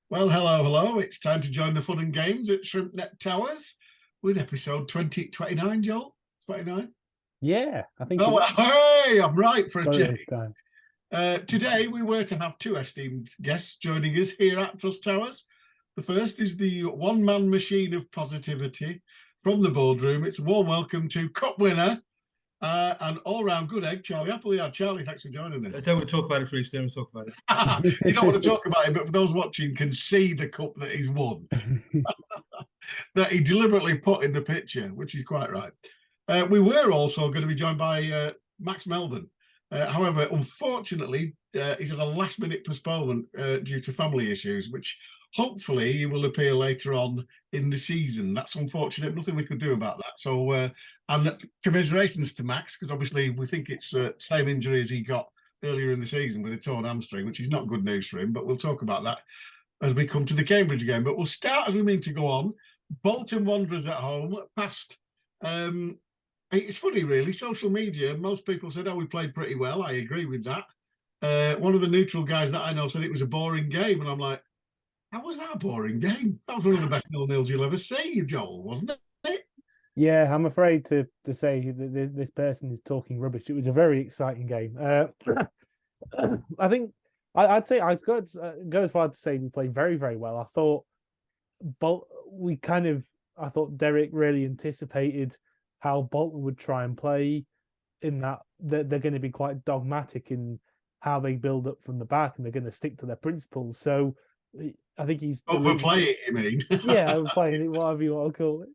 Well, hello, hello. It's time to join the fun and games at ShrimpNet Towers with episode 2029, Joel. 29. Yeah, I think Oh, it well, hey, I'm right for a got it change. this time. Today, we were to have two esteemed guests joining us here at Trust Towers. The first is the one-man machine of positivity from the boardroom. It's a warm welcome to Cup winner and all-round good egg, Charlie Appleyard. Charlie, thanks for joining I us. don't want to talk about it, Freez. Don't want to talk about it. You don't want to talk about it, but for those watching, can see the cup that he's won, that he deliberately put in the picture, which is quite right. We were also going to be joined by Max Melbourne. However, unfortunately, he's had a last-minute postponement due to family issues, which hopefully he will appear later on in the season. That's unfortunate. Nothing we could do about that. So, and commiserations to Max, because obviously we think it's same injury as he got earlier in the season with a torn hamstring, which is not good news for him. But we'll talk about that as we come to the Cambridge game. But we'll start as we mean to go on. Bolton Wanderers at home, past. It's funny, really. Social media, most people said, oh, we played pretty well. I agree with that. One of the neutral guys that I know said it was a boring game. And I'm like, how was that a boring game? That was one of the best 0-0s you'll ever see, Joel, wasn't it? Yeah, I'm afraid to say that this person is talking rubbish. It was a very exciting game. I think I'd say I'd go as far to say we played very, very well. I thought I thought Derek really anticipated how Bolton would try and play, in that they're going to be quite dogmatic in how they build up from the back, and they're going to stick to their principles. So I think he's overplay it, you mean? Yeah, overplaying it, whatever you want to call it.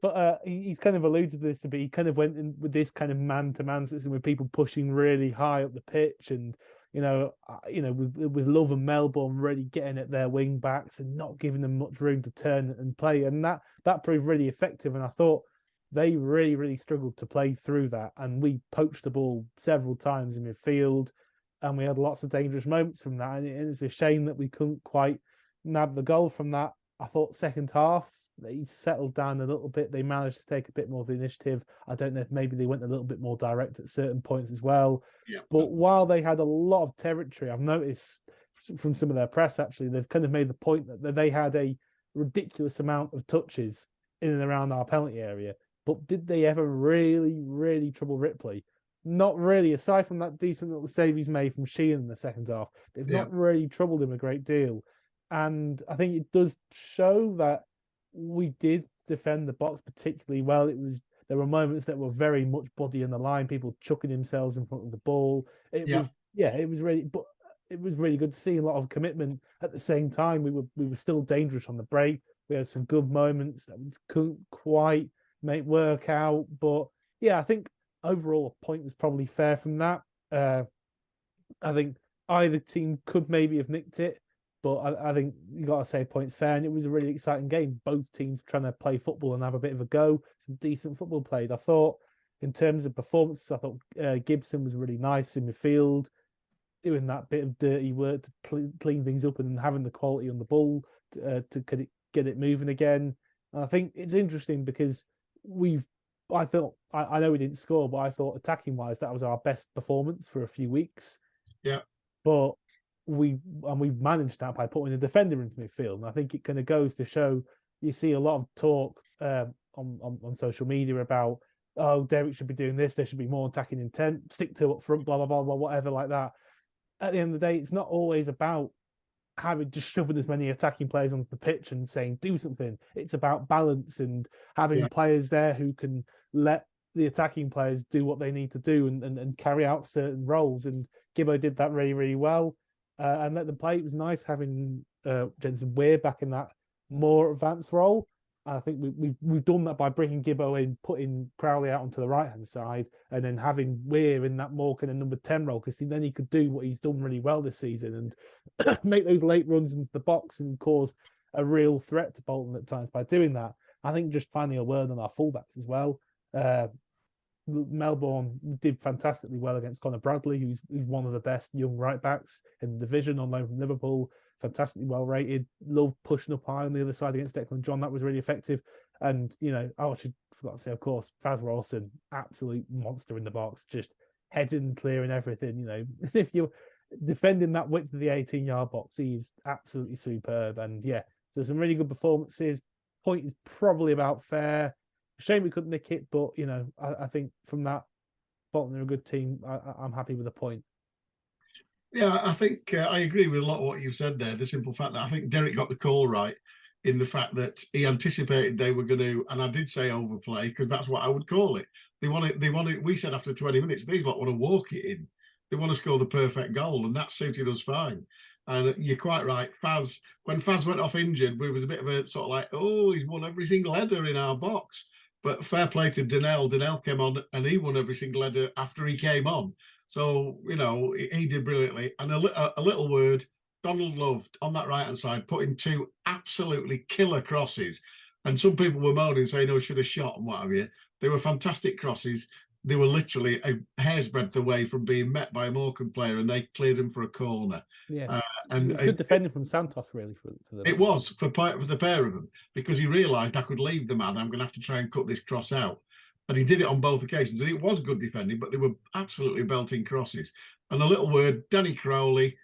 But he's kind of alluded to this a bit. He kind of went in with this kind of man-to-man system with people pushing really high up the pitch, and with Love and Melbourne really getting at their wing backs and not giving them much room to turn and play, and that proved really effective. And I thought they really, really struggled to play through that, and we poached the ball several times in midfield, and we had lots of dangerous moments from that. And it's a shame that we couldn't quite nab the goal from that. I thought second half they settled down a little bit. They managed to take a bit more of the initiative. I don't know if maybe they went a little bit more direct at certain points as well. Yeah. But while they had a lot of territory, I've noticed from some of their press, actually, they've kind of made the point that they had a ridiculous amount of touches in and around our penalty area. But did they ever really, really trouble Ripley? Not really. Aside from that decent little save he's made from Sheehan in the second half, they've not really troubled him a great deal. And I think it does show that we did defend the box particularly well. There were moments that were very much body in the line, people chucking themselves in front of the ball. It was really good to see a lot of commitment. At the same time, we were still dangerous on the break. We had some good moments that we couldn't quite make work out. But yeah, I think overall a point was probably fair from that. I think either team could maybe have nicked it, but I think you got to say points fair, and it was a really exciting game. Both teams trying to play football and have a bit of a go. Some decent football played. I thought in terms of performances, I thought Gibson was really nice in midfield, doing that bit of dirty work to clean things up and having the quality on the ball to get it moving again. And I think it's interesting because I know we didn't score, but I thought attacking wise that was our best performance for a few weeks. Yeah. But we've managed that by putting a defender into midfield. And I think it kind of goes to show, you see a lot of talk on social media about, oh, Derek should be doing this, there should be more attacking intent, stick to up front, blah, blah, blah, blah, whatever like that. At the end of the day, it's not always about just shoving as many attacking players onto the pitch and saying do something. It's about balance and having players there who can let the attacking players do what they need to do and carry out certain roles. And Gibbo did that really, really well. And let them play. It was nice having Jensen Weir back in that more advanced role. And I think we've done that by bringing Gibbo in, putting Crowley out onto the right hand side, and then having Weir in that more kind of number 10 role, because then he could do what he's done really well this season and make those late runs into the box and cause a real threat to Bolton at times by doing that. I think just finally a word on our fullbacks as well. Melbourne did fantastically well against Connor Bradley, who's one of the best young right backs in the division on loan from Liverpool. Fantastically well rated. Love pushing up high on the other side against Declan John. That was really effective. And I forgot to say, of course, Faz Rawson, absolute monster in the box, just heading, clearing everything. If defending that width of the 18-yard box, he's absolutely superb. And yeah, there's some really good performances. Point is probably about fair. Shame we couldn't nick it, but you know, I think from that, Bolton are a good team. I'm happy with the point. Yeah, I think I agree with a lot of what you said there. The simple fact that I think Derek got the call right in the fact that he anticipated they were going to, and I did say overplay because that's what I would call it. They want it. We said after 20 minutes, these lot want to walk it in. They want to score the perfect goal, and that suited us fine. And you're quite right. When Faz went off injured, we was a bit of a sort of like, oh, he's won every single header in our box. But fair play to Donnell. Donnell came on and he won every single header after he came on. So, you know, he did brilliantly. And a little word, Donald Love on that right-hand side, putting two absolutely killer crosses. And some people were moaning, saying, oh, should have shot and what have you. They were fantastic crosses. They were literally a hair's breadth away from being met by a Morecambe player, and they cleared them for a corner. Yeah, and it was good defending from Santos, really, for them. It was for the pair of them, because he realised I could leave the man. I'm going to have to try and cut this cross out. And he did it on both occasions. And it was good defending, but they were absolutely belting crosses. And a little word, Danny Crowley,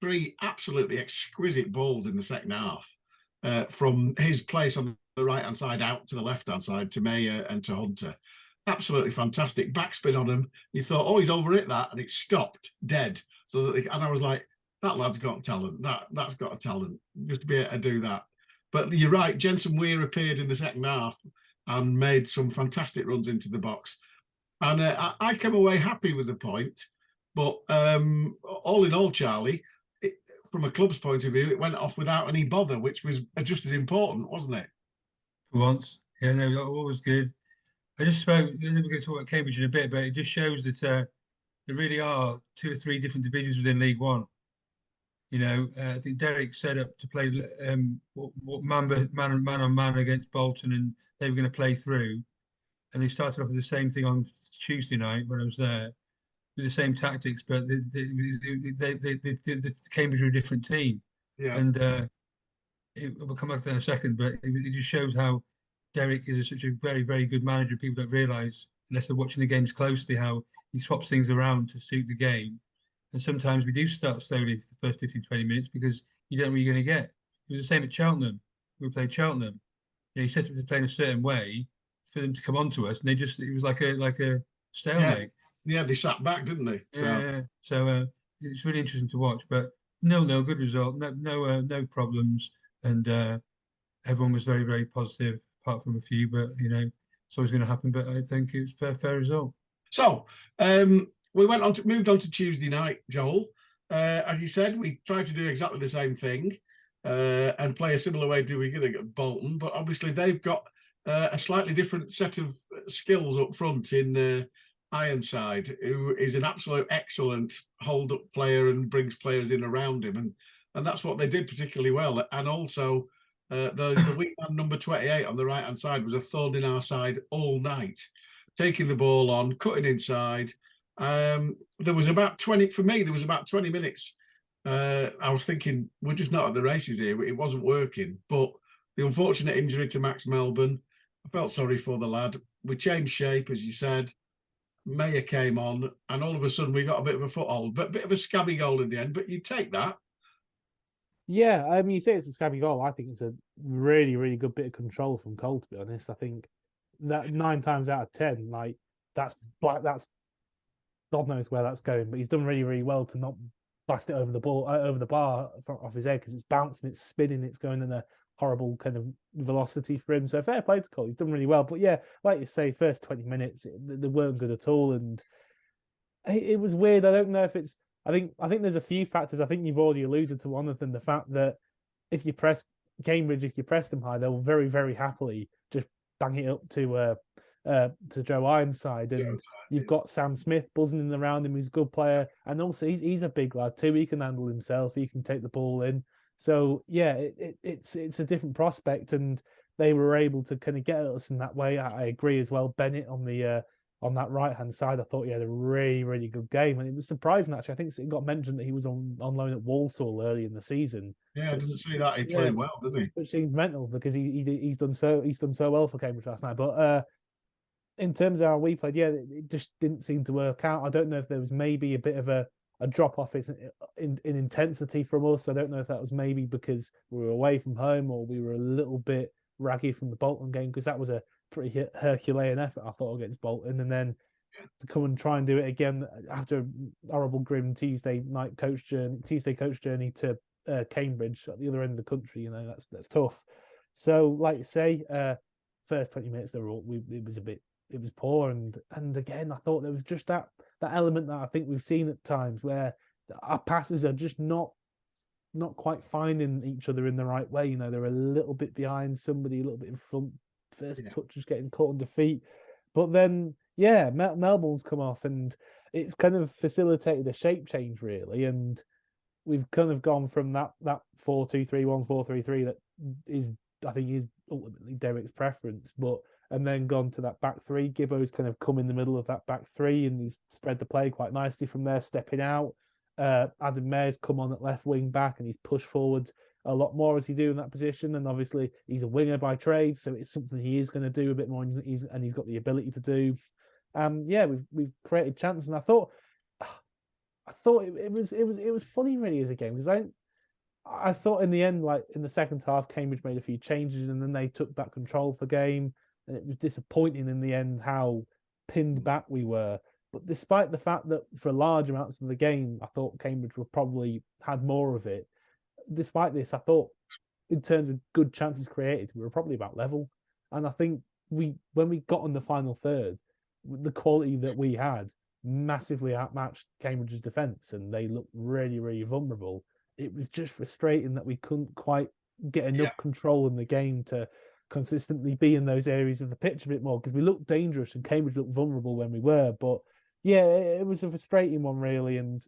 3 absolutely exquisite balls in the second half from his place on the right-hand side out to the left-hand side to Mayer and to Hunter. Absolutely fantastic. Backspin on him. You thought, oh, he's over it, that. And it stopped dead. So that and I was like, that lad's got talent. That's got a talent just to be able to do that. But you're right. Jensen Weir appeared in the second half and made some fantastic runs into the box. And I came away happy with the point. But all in all, Charlie, from a club's point of view, it went off without any bother, which was just as important, wasn't it? For once. Yeah, no, that was good. I just spoke, we're going to talk about Cambridge in a bit, but it just shows that there really are 2 or 3 different divisions within League One. You know, I think Derek set up to play man on man against Bolton, and they were going to play through. And they started off with the same thing on Tuesday night when I was there, with the same tactics, but the Cambridge were a different team. Yeah. And we'll come back to that in a second, but it just shows how Derek is such a very, very good manager. People don't realise, unless they're watching the games closely, how he swaps things around to suit the game. And sometimes we do start slowly for the first 15, 20 minutes because you don't know what you're going to get. It was the same at Cheltenham. We played Cheltenham. You know, he set up to play in a certain way for them to come on to us, and it was like a stalemate. Yeah, they sat back, didn't they? So it's really interesting to watch. But no, good result. No problems, and everyone was very, very positive, apart from a few. But you know, it's always going to happen. But I think it was fair result. So we moved on to Tuesday night, Joel. As you said, we tried to do exactly the same thing and play a similar way to we did at Bolton, but obviously they've got a slightly different set of skills up front in Ironside, who is an absolute excellent hold-up player and brings players in around him, and that's what they did particularly well. And also, the wingman number 28 on the right-hand side was a thorn in our side all night, taking the ball on, cutting inside. There was about 20 minutes. I was thinking, we're just not at the races here. It wasn't working. But the unfortunate injury to Max Melbourne, I felt sorry for the lad. We changed shape, as you said. Mayer came on, and all of a sudden we got a bit of a foothold, but a bit of a scabby goal in the end. But you take that. Yeah, I mean, you say it's a scabby goal. I think it's a really, really good bit of control from Cole, to be honest. I think that 9 times out of 10, like that's God knows where that's going, but he's done really, really well to not blast it over the bar off his head, because it's bouncing, it's spinning, it's going in a horrible kind of velocity for him. So fair play to Cole, he's done really well. But yeah, like you say, first 20 minutes they weren't good at all, and it was weird. I don't know if it's. I think there's a few factors. I think you've already alluded to one of them. The fact that if you press them high, they'll very, very happily just bang it up to Joe Ironside, and you've got Sam Smith buzzing around him. He's a good player, and also he's a big lad too. He can handle himself. He can take the ball in. So yeah, it's a different prospect, and they were able to kind of get at us in that way. I agree as well. Bennett on that right hand side, I thought he had a really, really good game, and it was surprising actually. I think it got mentioned that he was on loan at Walsall early in the season. Yeah, I didn't see that. He played well, didn't he? Which seems mental, because he's done so well for Cambridge last night. But in terms of how we played, yeah, it just didn't seem to work out. I don't know if there was maybe a bit of a a drop off in intensity from us. I don't know if that was maybe because we were away from home or we were a little bit raggy from the Bolton game, because that was a pretty Herculean effort, I thought, against Bolton. And then to come and try and do it again after a horrible, grim Tuesday coach journey to Cambridge at the other end of the country, you know, that's tough. So, like you say, first 20 minutes it was poor, and again, I thought there was just that element that I think we've seen at times where our passes are just not quite finding each other in the right way. You know, they're a little bit behind somebody, a little bit in front. First touch is getting caught on defeat, but then Melbourne's come off, and it's kind of facilitated a shape change really, and we've kind of gone from that 4-2-3-1, 4-3-3 that is, I think, is ultimately Derek's preference, and then gone to that back three. Gibbo's kind of come in the middle of that back three, and he's spread the play quite nicely from there, stepping out. Adam Mayer's come on at left wing back, and he's pushed forward a lot more as he do in that position. And obviously, he's a winger by trade, so it's something he is going to do a bit more, and he's got the ability to do. We've created chances, and I thought it was funny really as a game, because I thought in the end, like in the second half, Cambridge made a few changes, and then they took back control of the game, and it was disappointing in the end how pinned back we were. But despite the fact that for large amounts of the game, I thought Cambridge were probably had more of it. Despite this, I thought in terms of good chances created, we were probably about level. And I think when we got on the final third, the quality that we had massively outmatched Cambridge's defence, and they looked really, really vulnerable. It was just frustrating that we couldn't quite get enough control in the game to consistently be in those areas of the pitch a bit more, because we looked dangerous and Cambridge looked vulnerable when we were. But yeah, it was a frustrating one really, and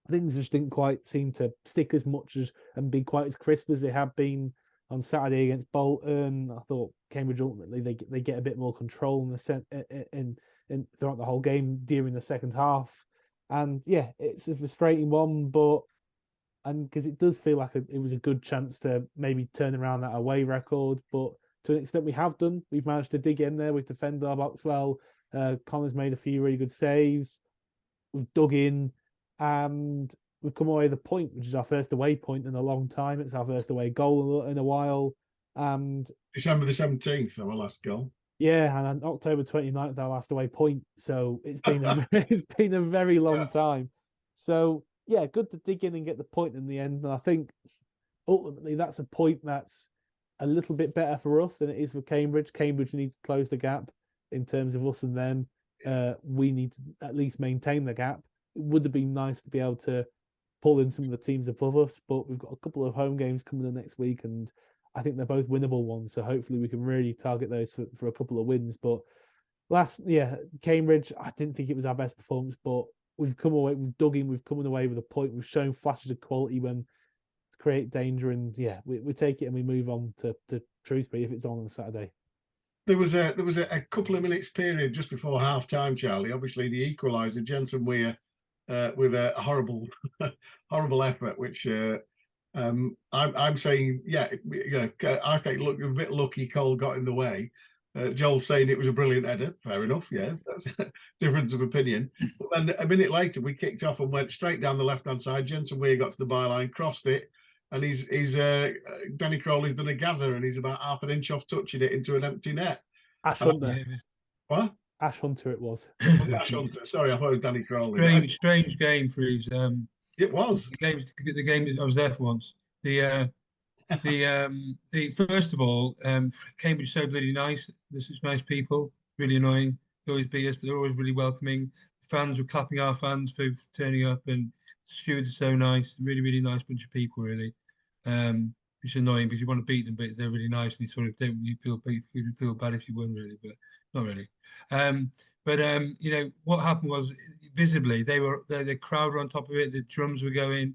things just didn't quite seem to stick as much as and be quite as crisp as they have been on Saturday against Bolton. I thought Cambridge ultimately they get a bit more control in throughout the whole game during the second half, and yeah, it's a frustrating one, and because it does feel like it was a good chance to maybe turn around that away record, but to an extent we have done. We've managed to dig in there. We've defended our box well. Connor's made a few really good saves. We've dug in, and we've come away with a point, which is our first away point in a long time. It's our first away goal in a while. And December the 17th, our last goal. Yeah, and on October 29th, our last away point. So it's been a very long time. So yeah, good to dig in and get the point in the end. And I think ultimately that's a point that's a little bit better for us than it is for Cambridge. Cambridge needs to close the gap in terms of us and them. We need to at least maintain the gap. It would have been nice to be able to pull in some of the teams above us, but we've got a couple of home games coming in next week, and I think they're both winnable ones. So hopefully we can really target those for a couple of wins. But Cambridge, I didn't think it was our best performance, but we've come away, we've dug in, we've come away with a point. We've shown flashes of quality when to create danger, and we take it and we move on to Shrewsbury if it's on Saturday. There was a couple of minutes period just before half time, Charlie. Obviously, the equaliser, Jensen Weir, with a horrible effort, which I'm saying, I think look a bit lucky. Cole got in the way. Joel's saying it was a brilliant header. Fair enough, yeah, that's a difference of opinion. But then a minute later, we kicked off and went straight down the left-hand side. Jensen Weir got to the byline, crossed it, and he's Danny Crowley's been a gazer, and he's about half an inch off touching it into an empty net. Ash Hunter. What? Ash Hunter it was. Ash Hunter. Sorry, I thought it was Danny Crowley. Strange game for his. It was. The game I was there for once. The first of all, Cambridge is so bloody nice. This is nice people, really annoying. They always beat us, but they're always really welcoming. The fans were clapping our fans for turning up, and the stewards are so nice. Really, really nice bunch of people, really. Which is annoying because you want to beat them, but they're really nice, and you sort of don't. You feel bad if you won, really, but not really. What happened was visibly the crowd were on top of it. The drums were going.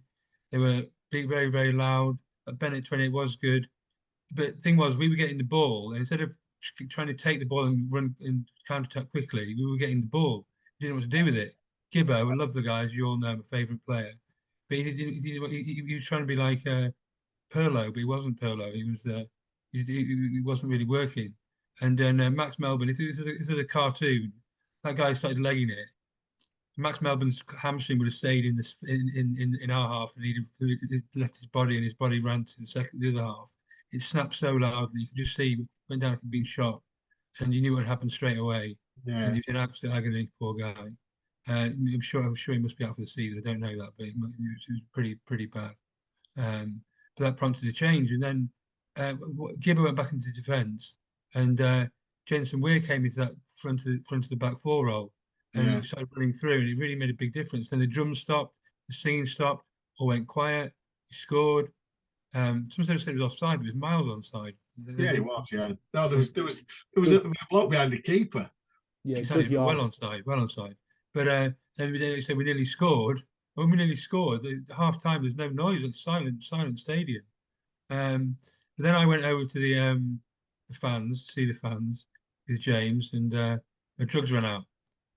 They were being very, very loud. Bennett 28 was good, but the thing was we were getting the ball, and instead of trying to take the ball and run and counter attack quickly, we were getting the ball. We didn't know what to do with it. Gibbo, I love the guy, as you all know, my favourite player, but he was trying to be like Perlo, but he wasn't Perlo. He wasn't really working. And then Max Melbourne, if it was a cartoon, that guy started legging it, Max Melbourne's hamstring would have stayed in this in our half, and he'd left his body, and his body ran to the other half. It snapped so loud that you could just see he went down like he'd been shot, and you knew what had happened straight away. Yeah. And he was in absolute agony, poor guy. I'm sure he must be out for the season. I don't know that, but it was pretty bad. But that prompted a change, and then Gibber went back into defence, and Jensen Weir came into that front of the back four role, and started running through, and it really made a big difference. Then the drums stopped, the singing stopped, all went quiet. He scored. Some said it was offside, but it was miles onside. Yeah, it was. Yeah, no, there was a block behind the keeper. Yeah, exactly. Well onside. But then they said we nearly scored. When we nearly scored, at half time there's no noise. It's silent stadium. But then I went over to the fans, see the fans with James, and my drugs ran out,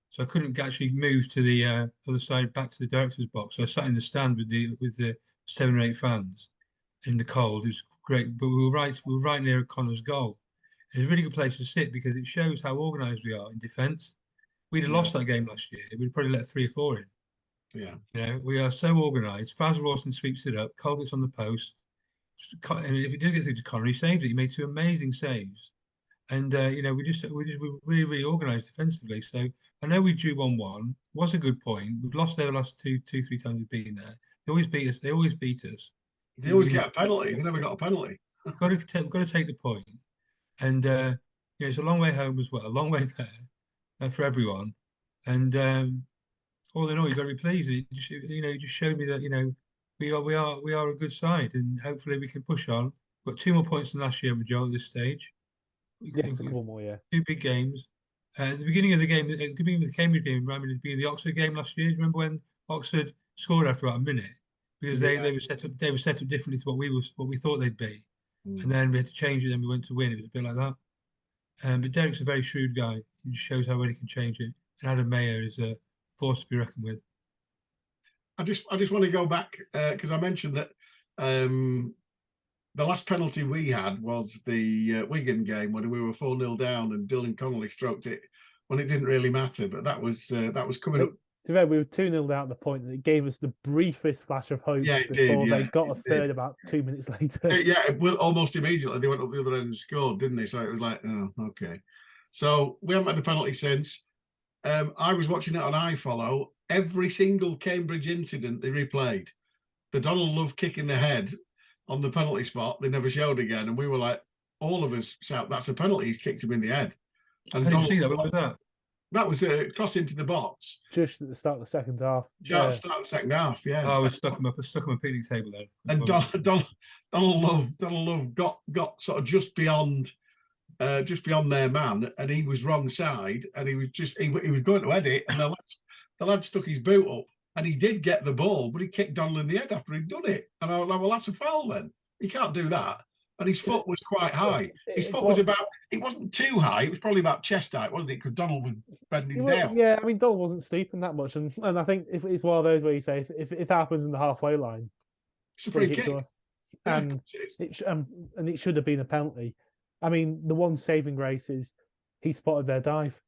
so I couldn't actually move to the other side back to the director's box. So I sat in the stand with the 7 or 8 fans in the cold. It was great, but we were right near Connor's goal. It's a really good place to sit because it shows how organised we are in defence. We'd have lost that game last year. We'd probably let 3 or 4 in. Yeah. You know, we are so organised. Faz Rawson sweeps it up. Cole gets on the post. And if it did get through to Connor, he saved it. He made 2 amazing saves. And, you know, we're really organised defensively. So I know we drew 1-1. Was a good point. We've lost there the last 2, 3 times we've been there. They always beat us. They always get a penalty. They never got a penalty. Got to take the point. And, you know, it's a long way home as well. A long way there for everyone. And all in all, you've got to be pleased. It just showed me that, you know, we are a good side, and hopefully we can push on. We've got 2 more points than last year, Joel, at this stage. Yes, a couple more, yeah. 2 big games. At the beginning of the game, at the beginning of the Cambridge game, reminded me of the beginning of the Oxford game last year. Do you remember when Oxford scored after about a minute? Because they were set up differently to what we thought they'd be. And then we had to change it, then we went to win. It was a bit like that. But Derek's a very shrewd guy. He just shows how well he can change it. And Adam Mayer is a force to be reckoned with. I just want to go back because I mentioned that the last penalty we had was the Wigan game when we were 4-0 down and Dylan Connolly stroked it when it didn't really matter. But that was coming up. To be fair, we were 2-0 down at the point that it gave us the briefest flash of hope before they got a third about 2 minutes later. Yeah, almost immediately they went up the other end and scored, didn't they? So it was like, oh, okay. So we haven't had a penalty since. I was watching it on iFollow. Every single Cambridge incident they replayed. The Donald Love kick in the head on the penalty spot, they never showed again. And we were like, all of us shout, that's a penalty. He's kicked him in the head. And I didn't see that. What was that? That was a cross into the box. Just at the start of the second half. Yeah, start of the second half, yeah. Oh, I was stuck on a picnic table then. And Donald Love got sort of just beyond their man, and he was wrong side, and he was going to head it, and the lad stuck his boot up, and he did get the ball, but he kicked Donald in the head after he'd done it. And I was like, well, that's a foul then. You can't do that. And his foot was quite high. His foot was it wasn't too high. It was probably about chest height, wasn't it? Because Donald was bending down. Yeah, I mean, Donald wasn't stooping that much. And I think if it's one of those where you say, if it happens in the halfway line, it's a free kick. And it should have been a penalty. I mean, the one saving grace is he spotted their dive.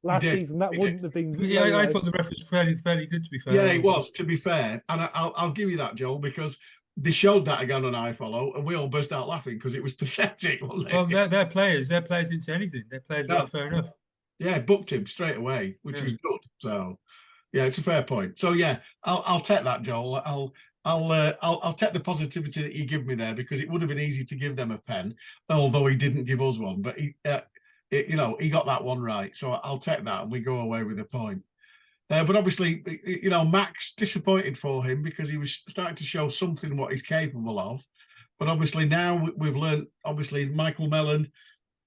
Last season, that wouldn't have been. Yeah, I thought the ref was fairly good, to be fair. Yeah, it was, to be fair. And I'll give you that, Joel, because they showed that again on iFollow, and we all burst out laughing because it was pathetic, wasn't it? Well, their players didn't say anything. Their players were fair enough. Yeah, booked him straight away, which was good. So, yeah, it's a fair point. So, yeah, I'll take that, Joel. I'll take the positivity that you give me there, because it would have been easy to give them a pen, although he didn't give us one. But he got that one right. So I'll take that, and we go away with a point. But obviously, Max, disappointed for him because he was starting to show something what he's capable of. But obviously now we've learned, obviously, Michael Mellon,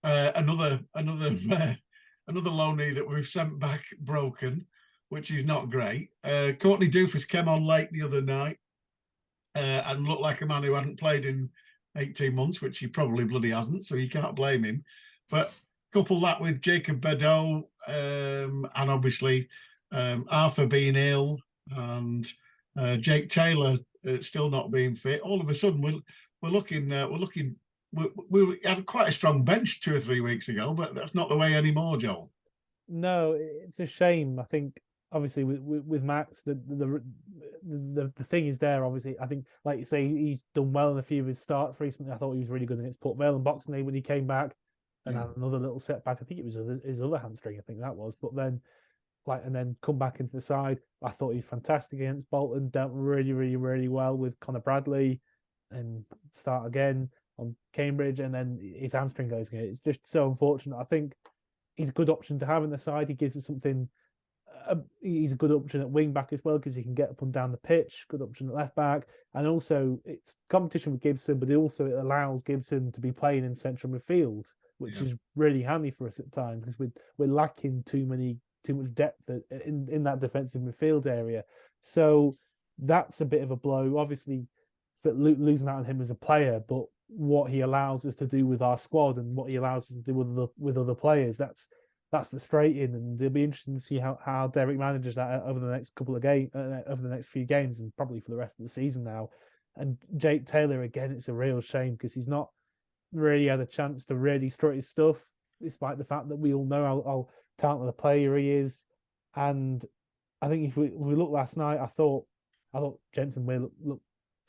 another loanee that we've sent back broken, which is not great. Courtney Doofus came on late the other night and looked like a man who hadn't played in 18 months, which he probably bloody hasn't, so you can't blame him. But couple that with Jacob Bedeau and obviously Arthur being ill and Jake Taylor still not being fit. All of a sudden, we had quite a strong bench 2 or 3 weeks ago, but that's not the way anymore, Joel. No, it's a shame. I think obviously with Max, the thing is there. Obviously, I think, like you say, he's done well in a few of his starts recently. I thought he was really good against Port Vale and Boxing Day when he came back, and had another little setback. I think it was his other hamstring. I think that was, but then and then come back into the side. I thought he was fantastic against Bolton. Dealt really, really, really well with Connor Bradley, and start again on Cambridge, and then his hamstring goes again. It's just so unfortunate. I think he's a good option to have in the side. He gives us something. He's a good option at wing back as well because he can get up and down the pitch. Good option at left back, and also it's competition with Gibson, but it allows Gibson to be playing in central midfield, which is really handy for us at times because we're lacking too much depth in that defensive midfield area. So that's a bit of a blow, obviously, for losing out on him as a player, but what he allows us to do with our squad and what he allows us to do with other players, that's frustrating, and it'll be interesting to see how Derek manages that over the next couple of games, over the next few games, and probably for the rest of the season now. And Jake Taylor, again, it's a real shame because he's not really had a chance to really strut his stuff, despite the fact that we all know how talented a player he is. And I think if we look last night, I thought Jensen will look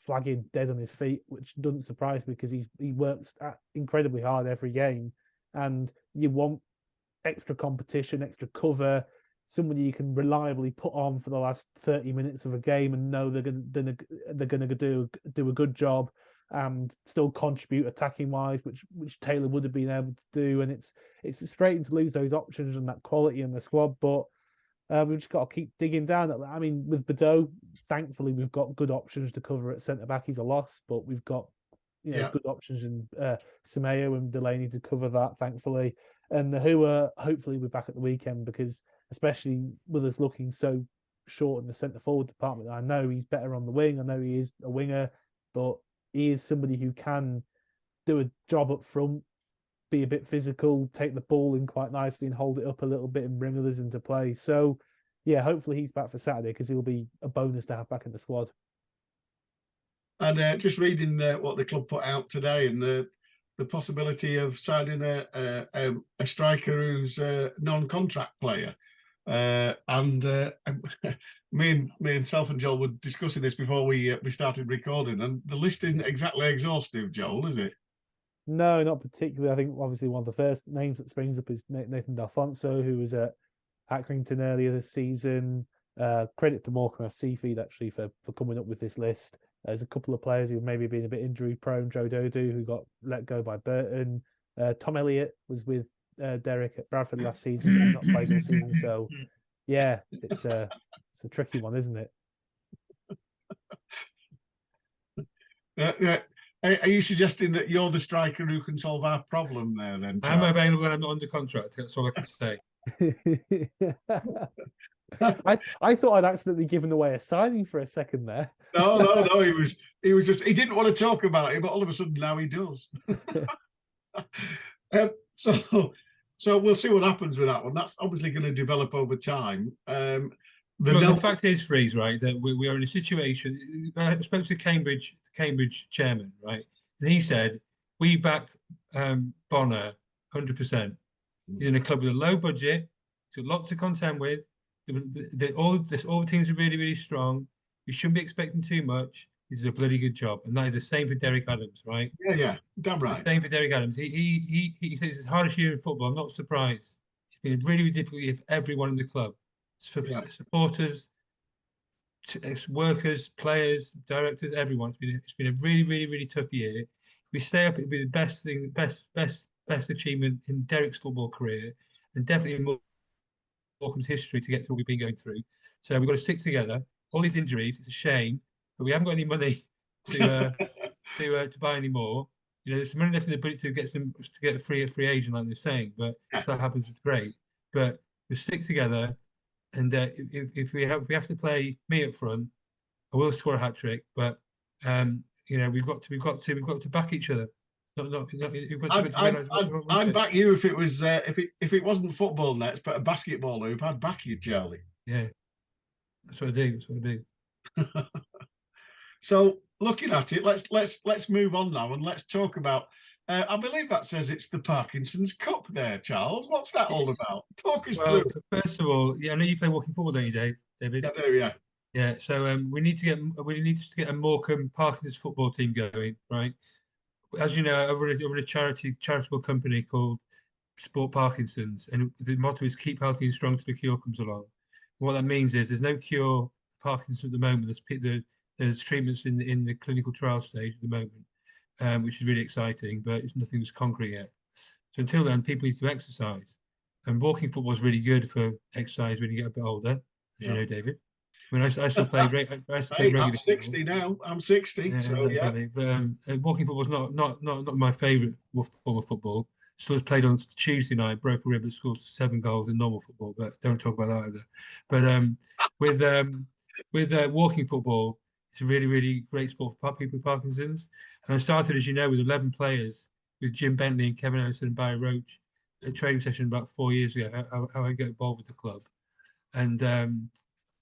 flagging dead on his feet, which doesn't surprise me because he works incredibly hard every game, and you want extra competition, extra cover, somebody you can reliably put on for the last 30 minutes of a game and know they're gonna do a good job and still contribute attacking wise, which Taylor would have been able to do. And it's frustrating to lose those options and that quality in the squad, but we've just got to keep digging down. I mean, with Bordeaux, thankfully we've got good options to cover at centre back. He's a loss, but we've got good options in Sameo and Delaney to cover that, thankfully. And who hopefully we're back at the weekend, because especially with us looking so short in the centre forward department, I know he's better on the wing. I know he is a winger, but he is somebody who can do a job up front, be a bit physical, take the ball in quite nicely and hold it up a little bit and bring others into play. So, yeah, hopefully he's back for Saturday because he'll be a bonus to have back in the squad. And just reading what the club put out today, and the possibility of signing a striker who's a non-contract player. And me and Self and Joel were discussing this before we started recording, and the list isn't exactly exhaustive, Joel, is it? No, not particularly. I think obviously one of the first names that springs up is Nathan D'Alfonso, who was at Accrington earlier this season. Credit to Morecambe FC Feed actually for coming up with this list. There's a couple of players who've maybe been a bit injury prone. Joe Dodu, who got let go by Burton. Tom Elliott was with Derek at Bradford last season, but he's not played all season. So, yeah, it's a tricky one, isn't it? Are you suggesting that you're the striker who can solve our problem there, then, Charlie? I'm available when I'm not under contract. That's all I can say. I thought I'd accidentally given away a signing for a second there. No. He was just, he didn't want to talk about it, but all of a sudden now he does. So we'll see what happens with that one. That's obviously going to develop over time. The fact is, Freeze, right, that we are in a situation. I spoke to Cambridge chairman, right, and he said we back Bonner 100%. He's in a club with a low budget, so lots to contend with. All the teams are really, really strong. You shouldn't be expecting too much. This is a bloody good job, and that is the same for Derek Adams, right? Yeah, damn right. The same for Derek Adams. He says it's the hardest year in football. I'm not surprised. It's been a really, really difficult year for everyone in the club. Supporters, workers, players, directors, everyone. It's been a really, really, really tough year. If we stay up, it'll be the best achievement in Derek's football career, and definitely in Morecambe's history to get through what we've been going through. So we've got to stick together. All these injuries, it's a shame, but we haven't got any money to buy any more. You know, there's money left in the budget to get a free agent, like they're saying. But if that happens, it's great. But we stick together. And if we have to play me up front, I will score a hat trick. But we've got to back each other. I'd back you if it was if it wasn't football nets but a basketball hoop. I'd back you, Charlie. Yeah, that's what I do. So looking at it, let's move on now and let's talk about I believe that says it's the Parkinson's Cup there, Charles. What's that all about? Talk us Well, through. first of all, yeah, I know you play walking football, don't you, David? Yeah, there we are. Yeah. So we need to get a Morecambe Parkinson's football team going, right? As you know, I run a charitable company called Sport Parkinson's, and the motto is keep healthy and strong till the cure comes along. What that means is there's no cure for Parkinson's at the moment. There's treatments in the clinical trial stage at the moment, which is really exciting, but nothing's concrete yet. So until then, people need to exercise, and walking football is really good for exercise when you get a bit older, as you know, David. I mean, I still play. I still play Hey, regular I'm 60 now. I'm 60, yeah, so yeah. exactly. But walking football is not my favourite form of football. So I was played on Tuesday night, broke a rib, but scored 7 goals in normal football. But don't talk about that either. But with walking football, it's a really great sport for people with Parkinson's. And I started, as you know, with 11 players, with Jim Bentley and Kevin Anderson and Barry Roach, a training session about 4 years ago. How I got involved with the club, and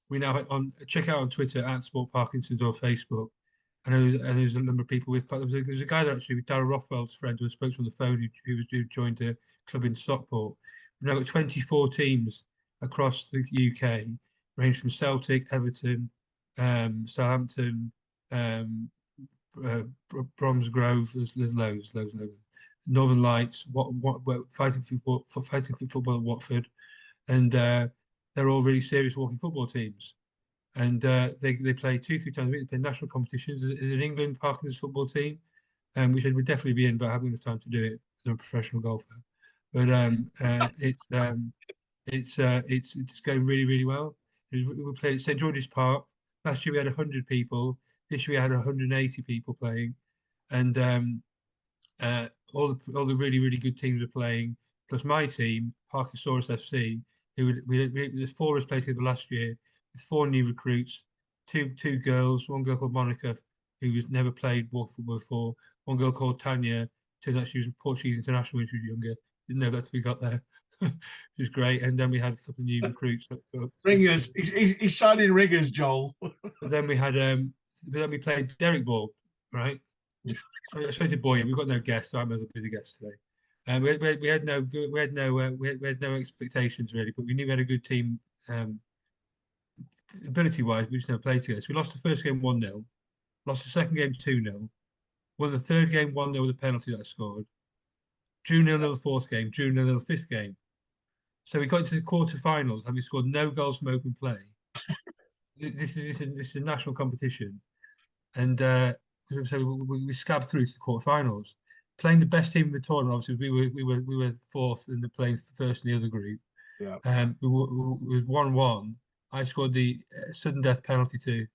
we now check out on Twitter at Sport Parkinson's or Facebook. And there's a number of people with. There's a guy that actually, Darryl Rothwell's friend, who I spoke to on the phone, who joined a club in Stockport. We've now got 24 teams across the UK, ranged from Celtic, Everton, Southampton, Bromsgrove. There's loads. Northern Lights, fighting for football at Watford, and they're all really serious walking football teams. And they play 2-3 times a week. They play national competitions. There's an England Parkinson's football team, which I would definitely be in, but I haven't enough time to do it. I'm a professional golfer, but it's going really well. We played at St George's Park last year. We had 100 people. This year we had 180 people playing, and all the really good teams are playing. Plus my team, Parkinsaurus FC, there's 4 of us played together last year. 4 new recruits, two girls, one girl called Monica, who was never played walk football before, one girl called Tanya, turned out she was a Portuguese international when she was younger, didn't know that till we got there, which was great. And then we had a couple of new recruits. Ringers, he's signing ringers, Joel. But then we had then we played Derek ball, right? So did Boyer. We've got no guests, so I'm going to be the guest today. And we had no expectations really, but we knew we had a good team. Ability-wise, we just never played together. So we lost the first game 1-0, lost the second game 2-0, won the third game 1-0 with a penalty that I scored, drew 0-0 the fourth game, drew 0-0 the fifth game. So we got into the quarterfinals, having scored no goals from open play. This is a national competition, and so we scabbed through to the quarterfinals, playing the best team in the tournament. Obviously, we were fourth and playing first in the other group. Yeah. It was 1-1. I scored the sudden death penalty to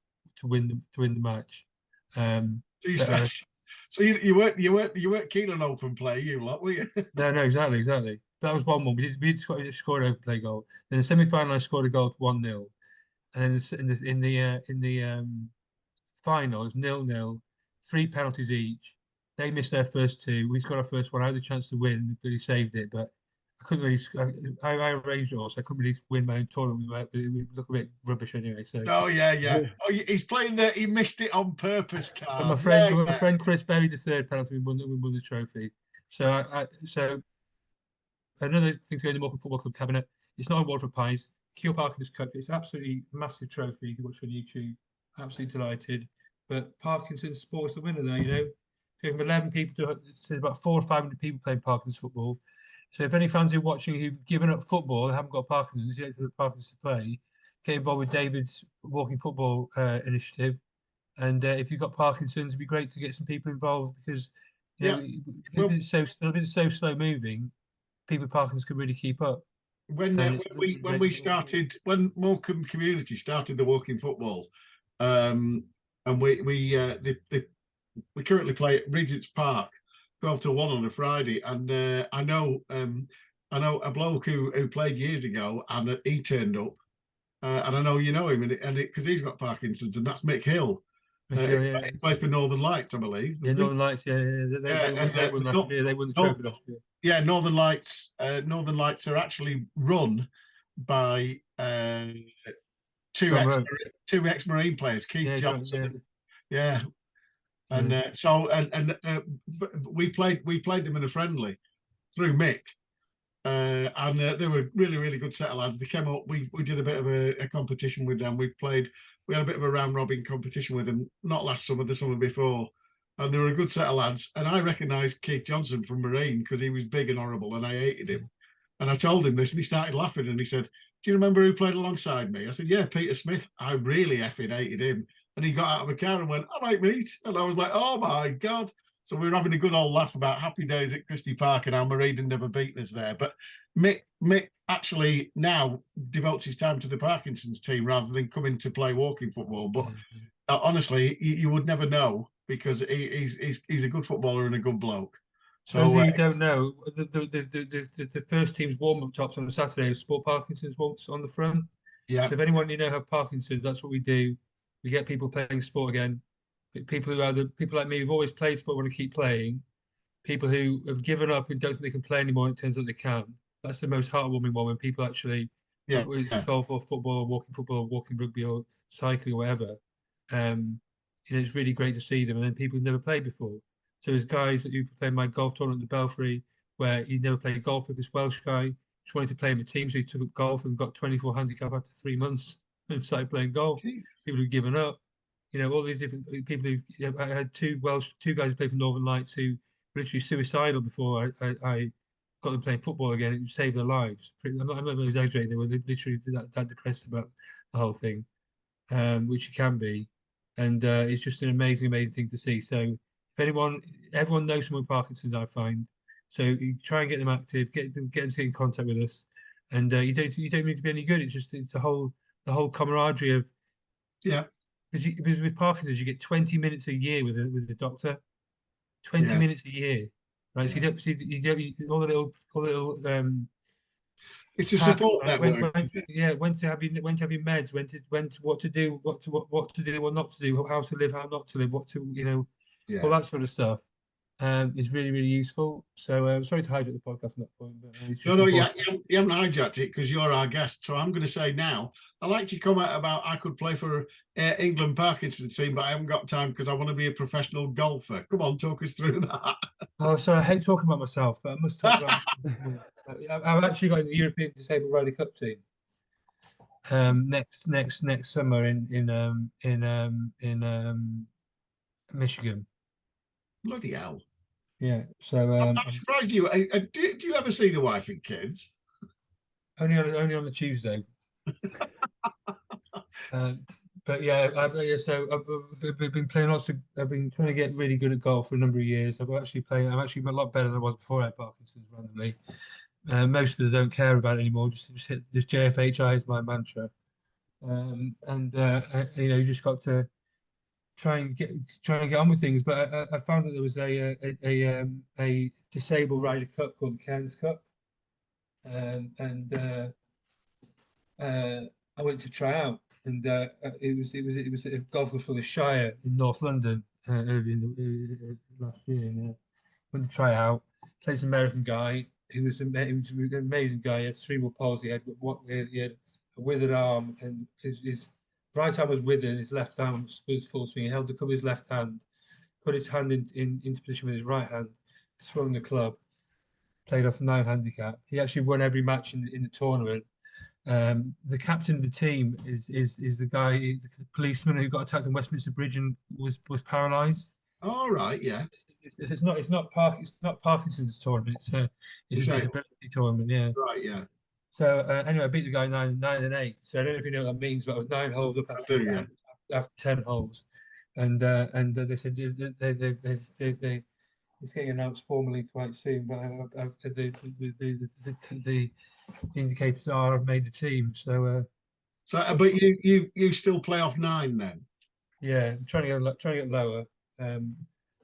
win the match. So you weren't keen on open play, you lot, were you? No, exactly. That was 1-1. We did score an open play goal. In the semi-final, I scored a goal 1-0, and then in the final, it's 0-0, 3 penalties each. They missed their first 2. We scored our first one. I had the chance to win, but he saved it. But I couldn't really. I arranged it all, so I couldn't really win my own tournament. It would look a bit rubbish anyway. So. Oh yeah. Oh, he's playing the he missed it on purpose card. But my friend Chris buried the third penalty. We won the trophy. So so another thing to go in the Morecambe Football Club cabinet. It's not a award for pies. Cure Parkinson's Cup. It's absolutely massive trophy. You can watch on YouTube. Absolutely delighted. But Parkinson's Sports the winner there. You know, going from 11 people to about 400 or 500 people playing Parkinson's football. So if any fans are watching who've given up football and haven't got Parkinson's, yet to Parkinson's to play, get involved with David's walking football initiative. And if you've got Parkinson's, it'd be great to get some people involved because it's so slow moving. People with Parkinson's could really keep up. When Morecambe community started the walking football, and we currently play at Regent's Park 12-1 on a Friday, and I know a bloke who played years ago, and he turned up, and I know you know him, and because he's got Parkinson's, and that's Mick Hill. He plays for Northern Lights, I believe. Yeah, Northern Lights. Yeah. They won last year. They won the trophy last year. Yeah, Northern Lights. Northern Lights are actually run by two ex-Marine players, Keith Johnson. Yeah. And we played them in a friendly through Mick. And they were really, really good set of lads. They came up, we did a bit of a competition with them. We had a bit of a round robin competition with them, not last summer, the summer before. And they were a good set of lads. And I recognised Keith Johnson from Marine because he was big and horrible and I hated him. And I told him this and he started laughing and he said, "Do you remember who played alongside me?" I said, "Yeah, Peter Smith. I really effing hated him." And he got out of a car and went, "I like meat." And I was like, "Oh my God." So we were having a good old laugh about happy days at Christie Park and how Marine had never beaten us there. But Mick actually now devotes his time to the Parkinson's team rather than coming to play walking football. But honestly, you would never know because he's a good footballer and a good bloke. So if you don't know, the first team's warm-up tops on a Saturday, Sport Parkinson's once on the front. Yeah. So if anyone have Parkinson's, that's what we do. We get people playing sport again. People like me who've always played sport want to keep playing. People who have given up and don't think they can play anymore, it turns out they can. That's the most heartwarming one when people actually, whether it's golf or football or walking rugby or cycling or whatever. It's really great to see them. And then people who've never played before. So there's guys who played my golf tournament at the Belfry where he never played golf with this Welsh guy. Just wanted to play in the team, so he took up golf and got 24 handicap after 3 months and started playing golf. People who've given up, all these different people I had two guys who played for Northern Lights who were literally suicidal before I got them playing football again. It saved their lives. I'm not exaggerating. They were literally that depressed about the whole thing, which it can be. And it's just an amazing thing to see. So if everyone knows someone with Parkinson's, I find. So you try and get them active, get them to get in contact with us. And you don't need to be any good. It's just the whole camaraderie of because with Parkinson's you get 20 minutes a year with the doctor. 20 minutes a year. Right. So you don't all the little it's a support network. When to have your meds, what to do, what not to do, how to live, how not to live, all that sort of stuff. Is really, really useful. So I'm sorry to hijack the podcast at that point. But you haven't hijacked it because you're our guest. So I'm going to say now, I like your comment about I could play for England Parkinson's team, but I haven't got time because I want to be a professional golfer. Come on, talk us through that. Oh, sorry, I hate talking about myself, but I must talk about. I've actually got the European Disabled Ryder Cup team. Next summer in Michigan. Bloody hell. Yeah, so I'm surprised you. Do you ever see the wife and kids? Only on the Tuesday. But yeah, so I've been playing lots of. I've been trying to get really good at golf for a number of years. I'm actually a lot better than I was before I had Parkinson's randomly. Most of us don't care about it anymore. Just JFHI is my mantra. You just got to try and get on with things. But I found that there was a disabled Ryder Cup called the Cairns Cup, I went to try out, and it was a golf course for the Shire in North London early in last year. And went to try out. Played this American guy who was an amazing guy. He had cerebral palsy. He had a withered arm, and his right arm was withered. His left arm was full swing. He held the club with his left hand, put his hand into position with his right hand, swung the club, played off 9 handicap. He actually won every match in the tournament. The captain of the team is the guy, the policeman who got attacked on Westminster Bridge and was paralysed. All right, yeah. It's not Parkinson's tournament. It's a disability tournament. Yeah. Right, yeah. So anyway, I beat the guy 9 and 8. So I don't know if you know what that means, but I was 9 holes up after 10 holes, and they said it's getting announced formally quite soon. But the indicators are I've made the team. So but you still play off 9 then? Yeah, I'm trying to get lower.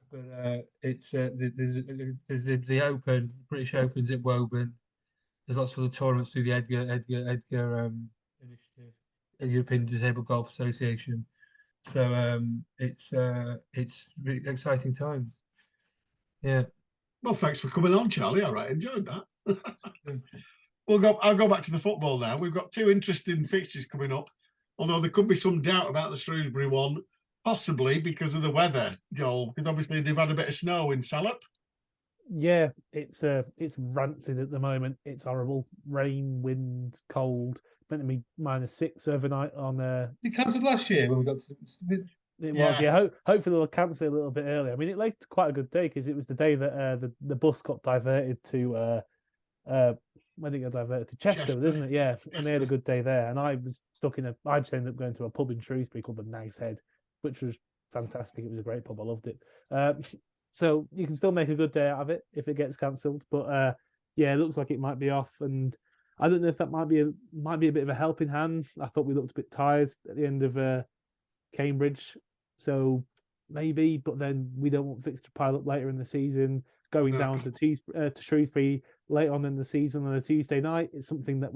But it's there's the Open, British Opens at Woburn. There's lots of the tournaments through the Edgar initiative, European Disabled Golf Association. So it's really exciting times. Yeah. Well, thanks for coming on, Charlie. All right, enjoyed that. I'll go back to the football now. We've got 2 interesting fixtures coming up, although there could be some doubt about the Shrewsbury one possibly because of the weather, Joel, because obviously they've had a bit of snow in Salop. Yeah, it's rancid at the moment. It's horrible. Rain, wind, cold. Meant to be -6 overnight on They cancelled last year when we got to. It was, Yeah. yeah. Hopefully they'll cancel it a little bit earlier. I mean, it looked quite a good day because it was the day that the bus got diverted to when did it get diverted to Chester, Chester. isn't it? Yeah, and they had a Chester. good day there. And I was stuck in I just ended up going to a pub in Shrewsbury called the Nice Head, which was fantastic. It was a great pub. I loved it. So you can still make a good day out of it if it gets cancelled. But yeah, it looks like it might be off, and I don't know if that might be a bit of a helping hand. I thought we looked a bit tired at the end of Cambridge. So maybe, but then we don't want fixture pile up later in the season. Going down to Shrewsbury late on in the season on a Tuesday night is something that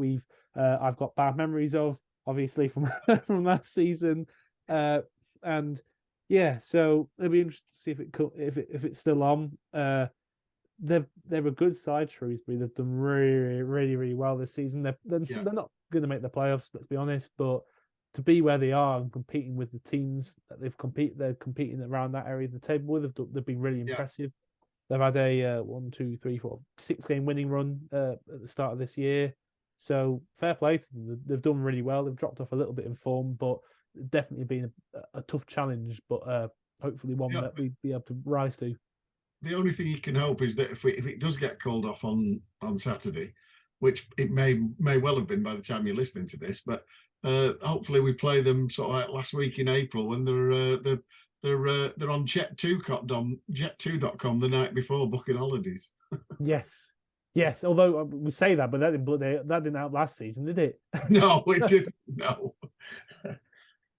I've got bad memories of, obviously from from last season, and yeah, so it'll be interesting to see if it's still on. They're a good side, Shrewsbury. They've done really, really, really well this season. They're not going to make the playoffs, let's be honest, but to be where they are and competing with the teams that they're competing around that area of the table with, they've been really impressive. They've had a 6-game winning run at the start of this year. So fair play to them. They've done really well. They've dropped off a little bit in form, but definitely been a tough challenge, but hopefully one that we'd be able to rise to. The only thing you can hope is that if it does get called off on Saturday, which it may well have been by the time you're listening to this, but hopefully we play them sort of like last week in April when they're on jet2.com the night before booking holidays. Yes. Although we say that, but that didn't help last season, did it? No, it didn't.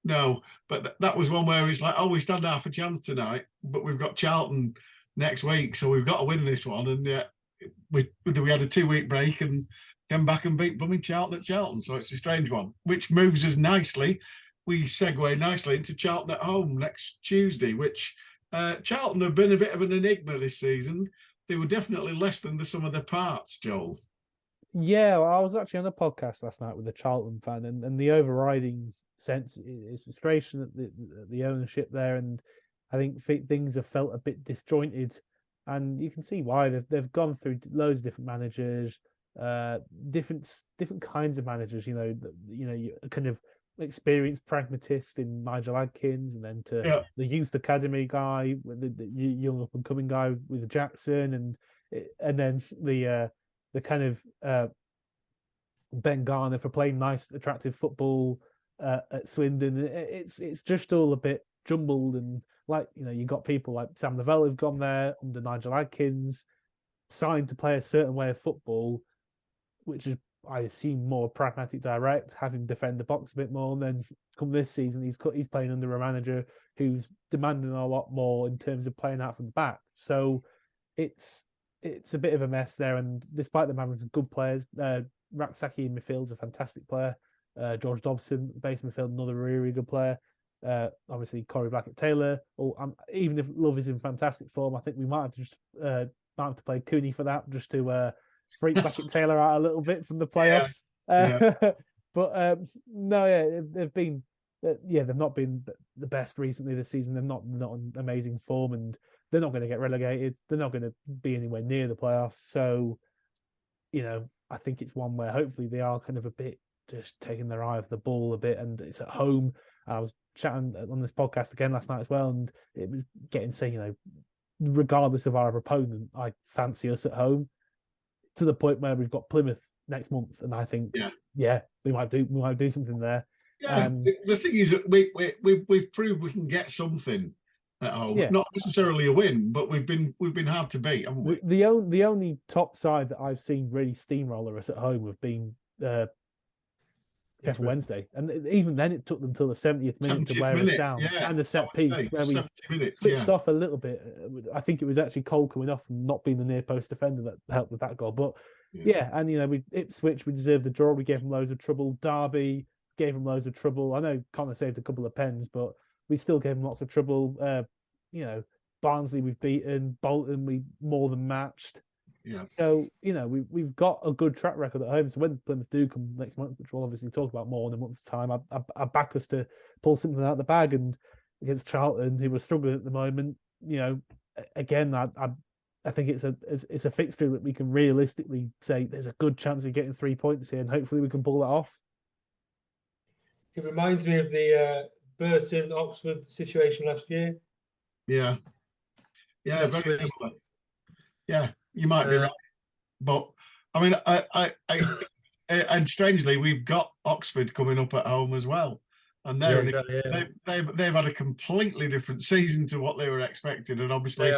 No, but that was one where it's like, oh, we stand half a chance tonight, but we've got Charlton next week, so we've got to win this one. And we had a 2-week break and came back and beat blooming Charlton at Charlton. So it's a strange one, which moves us nicely. We segue nicely into Charlton at home next Tuesday, which Charlton have been a bit of an enigma this season. They were definitely less than the sum of the parts, Joel. Yeah, well, I was actually on a podcast last night with a Charlton fan, and the overriding sense is frustration at the ownership there, and I think things have felt a bit disjointed, and you can see why. They've gone through loads of different managers, different kinds of managers. You kind of experienced pragmatist in Nigel Adkins, and then to the youth academy guy, the young up and coming guy with Jackson, and then the kind of Ben Garner for playing nice, attractive football at Swindon. It's just all a bit jumbled, and you got people like Sam Lavelle who've gone there under Nigel Adkins, signed to play a certain way of football, which is, I assume, more pragmatic, direct, have him defend the box a bit more. And then come this season, he's playing under a manager who's demanding a lot more in terms of playing out from the back. So it's a bit of a mess there. And despite them having some good players, Raksaki in midfield's a fantastic player. George Dobson, base midfield, another really, really good player. Obviously, Corey Blackett-Taylor. Even if Love is in fantastic form, I think we might have to play Cooney for that, just to freak Blackett-Taylor out a little bit from the playoffs. But no, they've not been the best recently this season. They're not in amazing form, and they're not going to get relegated. They're not going to be anywhere near the playoffs. So, I think it's one where hopefully they are kind of a bit just taking their eye off the ball a bit, and it's at home. I was chatting on this podcast again last night as well, and it was getting saying, regardless of our opponent, I fancy us at home, to the point where we've got Plymouth next month, and I think, we might do something there. Yeah, the thing is that we've proved we can get something at home, not necessarily a win, but we've been hard to beat, haven't we? The only top side that I've seen really steamroller us at home have been Sheffield Wednesday, and even then it took them till the 70th minute to wear us down, and the set piece where we switched off a little bit. I think it was actually Cole coming off and not being the near post defender that helped with that goal. But and Ipswich, we deserved a draw. We gave them loads of trouble. Derby gave them loads of trouble. I know Connor saved a couple of pens, but we still gave them lots of trouble. Barnsley we've beaten. Bolton we more than matched. Yeah. So, we've got a good track record at home. So when Plymouth do come next month, which we'll obviously talk about more in a month's time, I back us to pull something out of the bag. And against Charlton, who were struggling at the moment. You know, again, I think it's a fixture that we can realistically say there's a good chance of getting 3 points here, and hopefully we can pull that off. It reminds me of the Burton Oxford situation last year. Yeah, very similar. Yeah, you might be right, but I mean, I and strangely, we've got Oxford coming up at home as well, and they've had a completely different season to what they were expecting, and obviously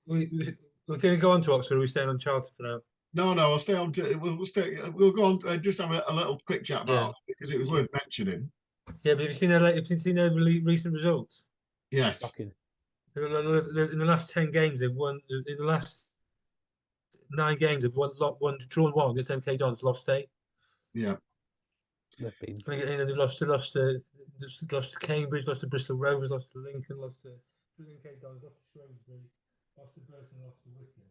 we're going to go on to Oxford. We're staying on Charlton for now. No, I'll stay on. We'll go on. Just have a little quick chat about Oxford because it was worth mentioning. Yeah, but have you seen their recent results? Yes. In the last 10 games, they've won. In the last 9 games, they've drawn 1 against MK Dons, lost 8. Yeah. They've lost to Cambridge, lost to Bristol Rovers, lost to Lincoln, lost to MK Dons, lost to Shrewsbury, lost to Burton, lost to Wickham.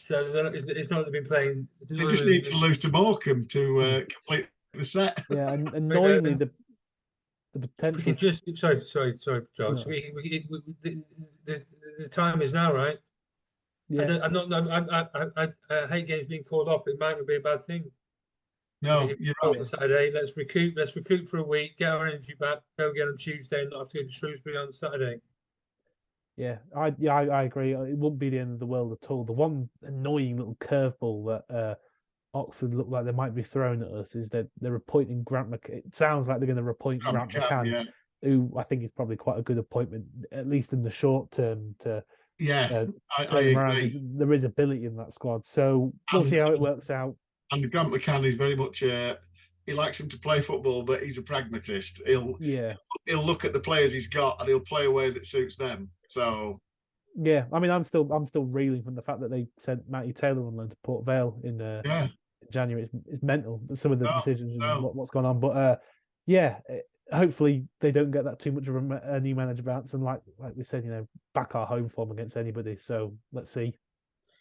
So it's not that they've been playing. They just need to lose to Morecambe to complete the set. Yeah, and annoyingly, the potential. Sorry, Josh. No. The time is now, right? Yeah. I hate games being called off. It might not be a bad thing. No, you're right. On Saturday, let's recruit for a week, get our energy back, go again on Tuesday, and not have to go to Shrewsbury on Saturday. Yeah, I agree. It wouldn't be the end of the world at all. The one annoying little curveball that Oxford look like they might be throwing at us is that they're appointing Grant McCann. It sounds like they're going to appoint Grant McCann, who I think is probably quite a good appointment, at least in the short term. To I agree. There is ability in that squad, so we'll see how it works out. And Grant McCann is very much he likes him to play football, but he's a pragmatist. He'll look at the players he's got and he'll play a way that suits them. So yeah, I mean, I'm still reeling from the fact that they sent Matty Taylor on loan to Port Vale in January. It's mental, some of the decisions and what's gone on. But hopefully they don't get that too much of a new manager bounce. And like we said, back our home form against anybody. So let's see.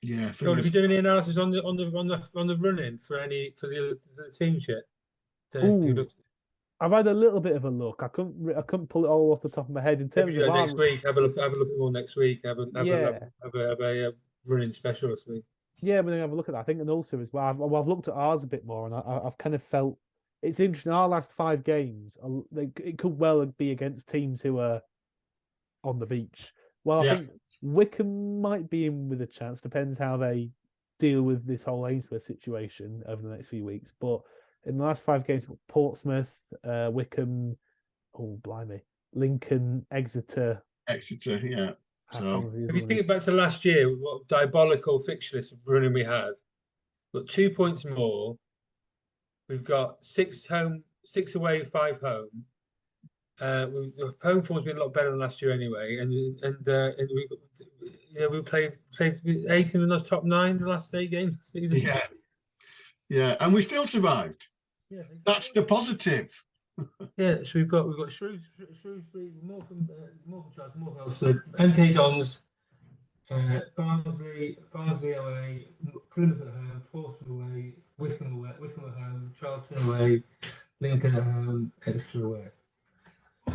Yeah. So did you do any analysis on the run-in for the teams yet? I've had a little bit of a look. I couldn't pull it all off the top of my head in terms of next week. Have a look at more next week. Have a running special this week. Yeah, we're gonna have a look at that. I think, and also as well, I've looked at ours a bit more, and I've kind of felt it's interesting. Our last 5 games, it could well be against teams who are on the beach. Well, I think Wickham might be in with a chance. Depends how they deal with this whole Ainsworth situation over the next few weeks, but. In the last 5 games, Portsmouth, Wickham, Lincoln, Exeter. Yeah. So if you think back to last year, what diabolical fixture list running we had, we've got 2 points more. We've got 6 away, 5 home. Home form's been a lot better than last year anyway, and we played 8 in the top 9 the last 8 games of the season. Yeah, and we still survived. Yeah, that's the positive. So we've got Shrewsbury, Morecambe, MK Dons, Barnsley away, Plymouth at home, Portsmouth away, Wickham at home, Charlton away, Lincoln at home, Exeter away.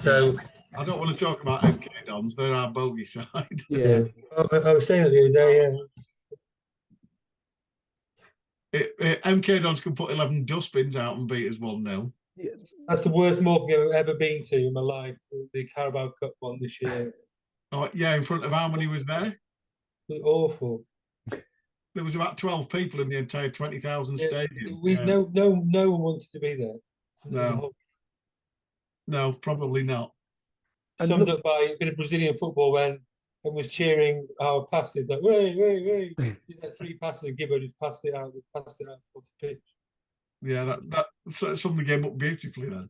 So I don't want to talk about MK Dons; they're our bogey side. Yeah, I was saying it the other day. Yeah. MK Dons can put 11 dustbins out and beat us 1-0. Yeah. That's the worst Morecambe I've ever been to in my life. The Carabao Cup one this year. Oh yeah, in front of how many was there? Awful. There was about 12 people in the entire 20,000 stadium. No one wanted to be there. No, probably not. Summed up by a bit of Brazilian football when and was cheering our passes like, wait. Did that 3 passes and Gibbo just passed it out off the pitch. Yeah, that summed the game up beautifully then.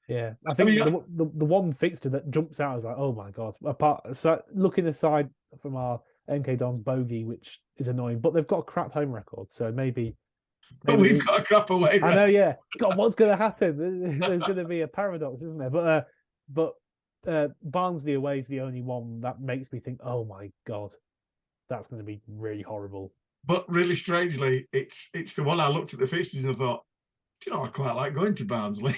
Yeah, I think the one fixture that jumps out is like, oh my god. Looking aside from our MK Dons bogey, which is annoying, but they've got a crap home record, so maybe we've got a crap away record. I know, yeah. God, what's going to happen? There's going to be a paradox, isn't there? But Barnsley away is the only one that makes me think, oh my god, that's going to be really horrible. But really strangely, it's the one I looked at the fixtures and I thought, Do you know, I quite like going to Barnsley.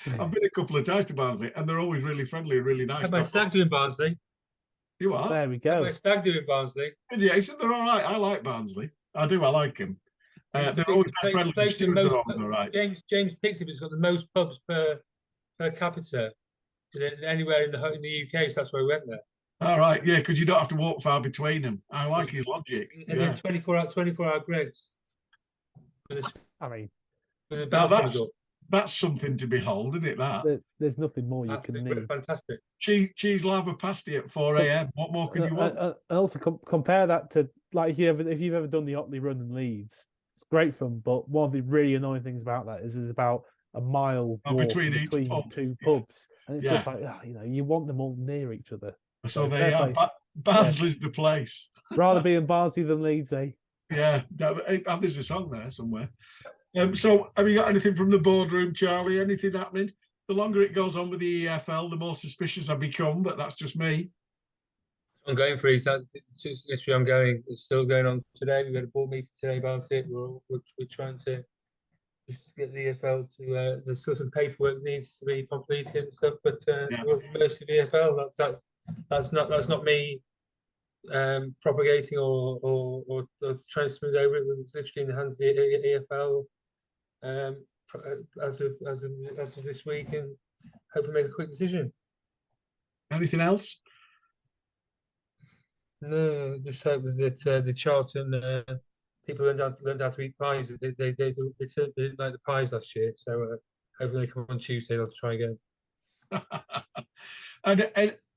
I've been a couple of times to Barnsley, and they're always really friendly and really nice. Had my stag do in Barnsley. You are? There we Had go. my stag do in Barnsley. Yeah, he said they're all right. I like Barnsley. I do. I like them. They're always friendly. Stewards are always all right. James picked it. It's got the most pubs per capita anywhere in the UK. So that's why we went there. All right, yeah, because you don't have to walk far between them. I like his logic. And then 24-hour Greg's. I mean, now that's something to behold, isn't it? That there's nothing more you can need. Fantastic. Cheese lava pasty at 4 a.m. What more could you want? And also compare that to, like, if you've ever done the Otley Run in Leeds, it's great fun. But one of the really annoying things about that is there's about a mile walk between two pubs, and it's just like, you want them all near each other. So they are. Barnsley's the place. Rather be in Barnsley than Leeds, eh? Yeah, there's a song there somewhere. So have you got anything from the boardroom, Charlie? Anything happening? The longer it goes on with the EFL, the more suspicious I become, but that's just me. I'm going, Freeze. It's just literally ongoing. It's still going on today. We've got a board meeting today about it. We're trying to just get the EFL to the sort of paperwork needs to be completed and stuff. But most of the EFL, that's not me propagating or trying to smooth over it. It's literally in the hands of the EFL as of this week, and hopefully make a quick decision. Anything else? No, just hope that the Charlton people learned how to eat pies. They didn't like the pies last year, so hopefully they come on Tuesday. They'll try again. And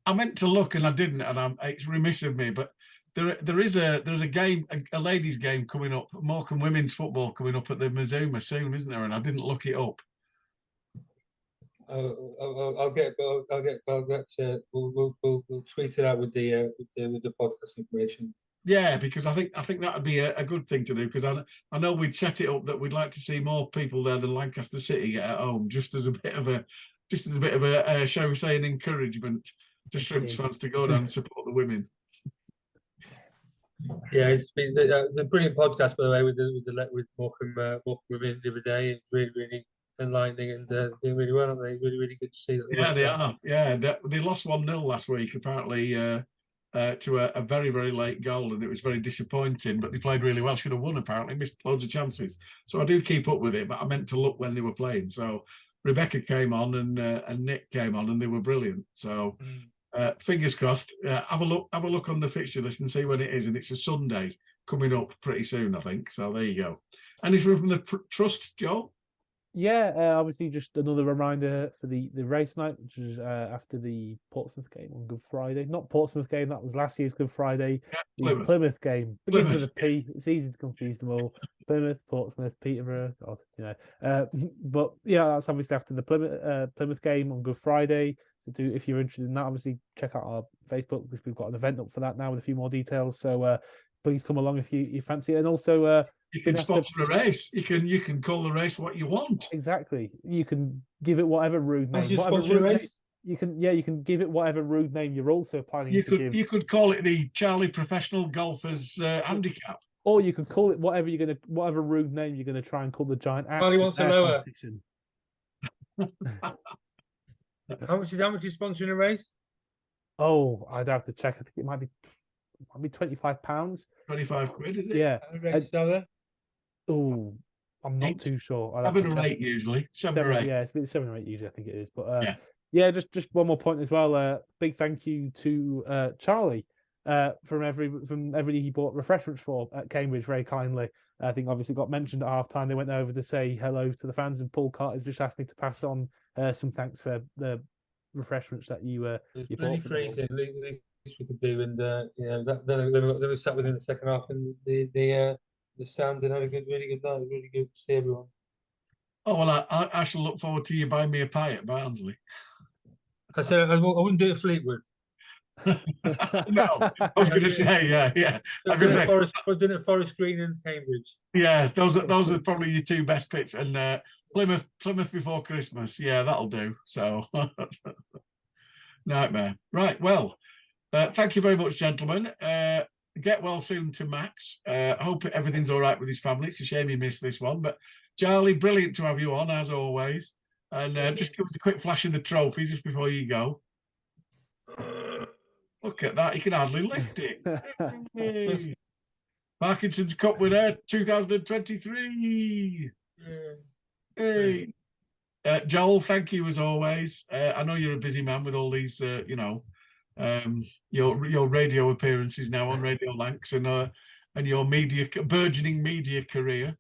I meant to look and I didn't, and it's remiss of me, but there's a game, a ladies' game coming up, Morecambe women's football coming up at the Mazuma soon, isn't there? And I didn't look it up. I'll get that. We'll tweet it out with the podcast information. Yeah, because I think that would be a good thing to do, because I know we'd set it up that we'd like to see more people there than Lancaster City at home, just as a bit of a shall we say, an encouragement to Shrimps fans to go down and support the women. Yeah, it's been the brilliant podcast, by the way, with Morecambe women the other day. It's really enlightening and doing really well, aren't they? Really good to see that. Yeah, they are. Yeah, they lost 1-0 last week, apparently, to a very, very late goal, and it was very disappointing, but they played really well. Should have won, apparently, missed loads of chances. So I do keep up with it, but I meant to look when they were playing. So Rebecca came on and Nick came on, and they were brilliant. So fingers crossed. Have a look on the fixture list and see when it is, and it's a Sunday coming up pretty soon, I think. So there you go. Anything from the Trust, Joel? Yeah, obviously just another reminder for the race night, which is after the Portsmouth game on Good Friday. Not Portsmouth game, that was last year's Good Friday. Yeah, the Plymouth game begins with a P. It's easy to confuse them all. Plymouth, Portsmouth, Peterborough, but yeah, that's obviously after the Plymouth game on Good Friday. So if you're interested in that, obviously check out our Facebook, because we've got an event up for that now with a few more details. So please come along if you fancy it. And also you can sponsor a race. You can call the race what you want. Exactly. You can give it whatever rude name. You can give it whatever rude name you're also planning to give. You could call it the Charlie Professional Golfers Handicap. Or you could call it whatever rude name you're gonna try and call the giant Charlie wants a lower competition. How much is sponsoring a race? Oh, I'd have to check. I think it might be £25. 25 quid, is it? Yeah. There? Oh, I'm not too sure. 7 or 8 usually. 7 or 8. Yeah, it's been 7 or 8 usually, I think it is. But just one more point as well. Big thank you to Charlie from everybody he bought refreshments for at Cambridge very kindly. I think obviously got mentioned at half time. They went over to say hello to the fans, and Paul Carter's just asked me to pass on some thanks for the refreshments that you bought. Really freezing. Least we could do, and then we sat with him in the second half, and the stand and had a really good night. Really good to see everyone. Oh well, I shall look forward to you buying me a pie at Barnsley. I said I wouldn't do it Fleetwood. No, I was going to say, yeah. I did it Forest Green and Cambridge. Yeah, those are probably your 2 best picks, and Plymouth before Christmas. Yeah, that'll do. So, nightmare. Right. Well, thank you very much, gentlemen. Get well soon to Max. I hope everything's all right with his family. It's a shame he missed this one, but Charlie, brilliant to have you on, as always. And just give us a quick flash of the trophy just before you go. Look at that. He can hardly lift it. Hey. Parkinson's Cup winner 2023. Hey. Joel, thank you as always. I know you're a busy man with all these, your radio appearances now on Radio Lancs and your burgeoning media career.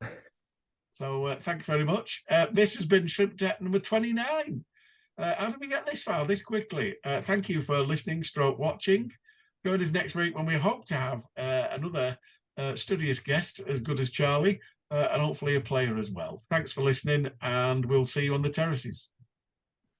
So thanks very much. This has been ShrimpNet number 29. How did we get this far this quickly? Thank you for listening, watching. Join us next week when we hope to have another studious guest as good as Charlie, and hopefully a player as well. Thanks for listening, and we'll see you on the terraces.